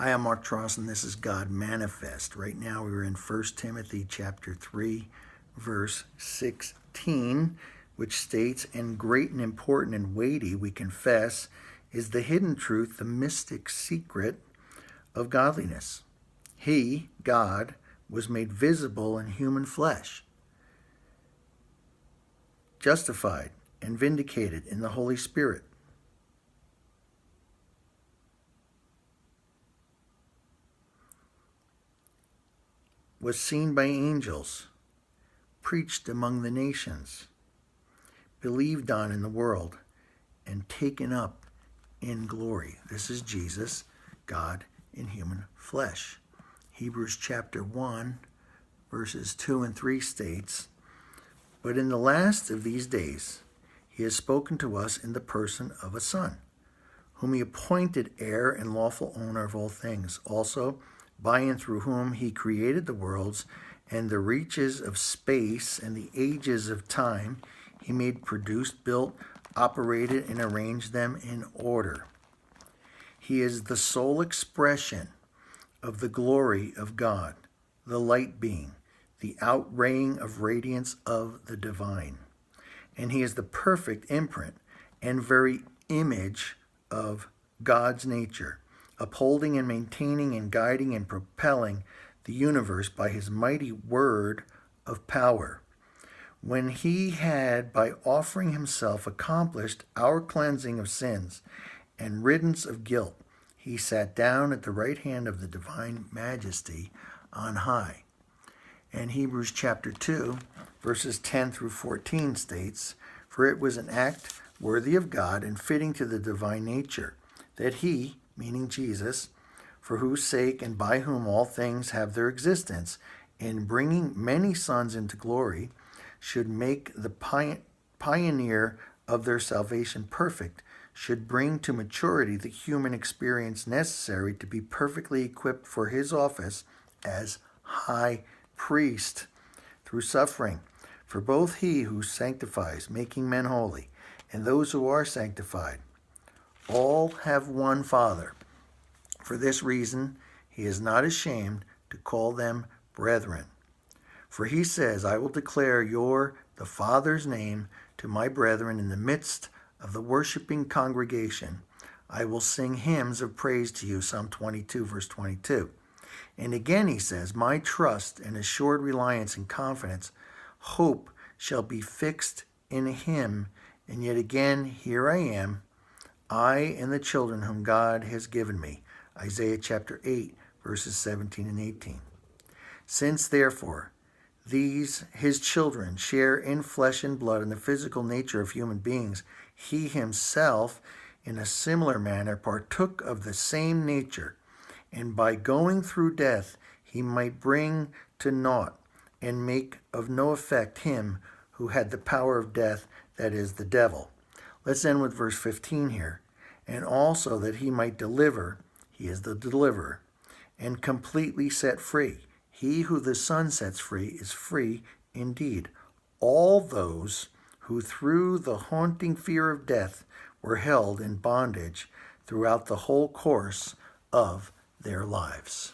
Hi, I'm Mark Tross, and this is God Manifest. Right now we're in 1 Timothy chapter 3, verse 16, which states, "And great and important and weighty, we confess, is the hidden truth, the mystic secret of godliness. He, God, was made visible in human flesh, justified and vindicated in the Holy Spirit, was seen by angels, preached among the nations, believed on in the world, and taken up in glory." This is Jesus, God in human flesh. Hebrews chapter 1, verses 2 and 3 states, "But in the last of these days he has spoken to us in the person of a Son, whom he appointed heir and lawful owner of all things, also by and through whom he created the worlds and the reaches of space and the ages of time. He made, produced, built, operated, and arranged them in order. He is the sole expression of the glory of God, the light being, the outraying of radiance of the divine. And he is the perfect imprint and very image of God's nature, upholding and maintaining and guiding and propelling the universe by his mighty word of power. When he had, by offering himself, accomplished our cleansing of sins and riddance of guilt, he sat down at the right hand of the divine majesty on high." And Hebrews chapter 2, verses 10 through 14 states, "For it was an act worthy of God and fitting to the divine nature, that he," meaning Jesus, "for whose sake and by whom all things have their existence, in bringing many sons into glory, should make the pioneer of their salvation perfect, should bring to maturity the human experience necessary to be perfectly equipped for his office as high priest through suffering. For both he who sanctifies, making men holy, and those who are sanctified, all have one Father. For this reason, he is not ashamed to call them brethren. For he says, I will declare the Father's name to my brethren in the midst of the worshiping congregation. I will sing hymns of praise to you." Psalm 22, verse 22. And again he says, "My trust and assured reliance and confidence, hope shall be fixed in him. And yet again, here I am, I and the children whom God has given me." Isaiah chapter 8, verses 17 and 18. "Since, therefore, these, his children, share in flesh and blood and the physical nature of human beings, he himself, in a similar manner, partook of the same nature, and by going through death, he might bring to naught and make of no effect him who had the power of death, that is, the devil." Let's end with verse 15 here. "And also that he might deliver," he is the deliverer, "and completely set free. He who the Son sets free is free indeed. All those who through the haunting fear of death were held in bondage throughout the whole course of their lives."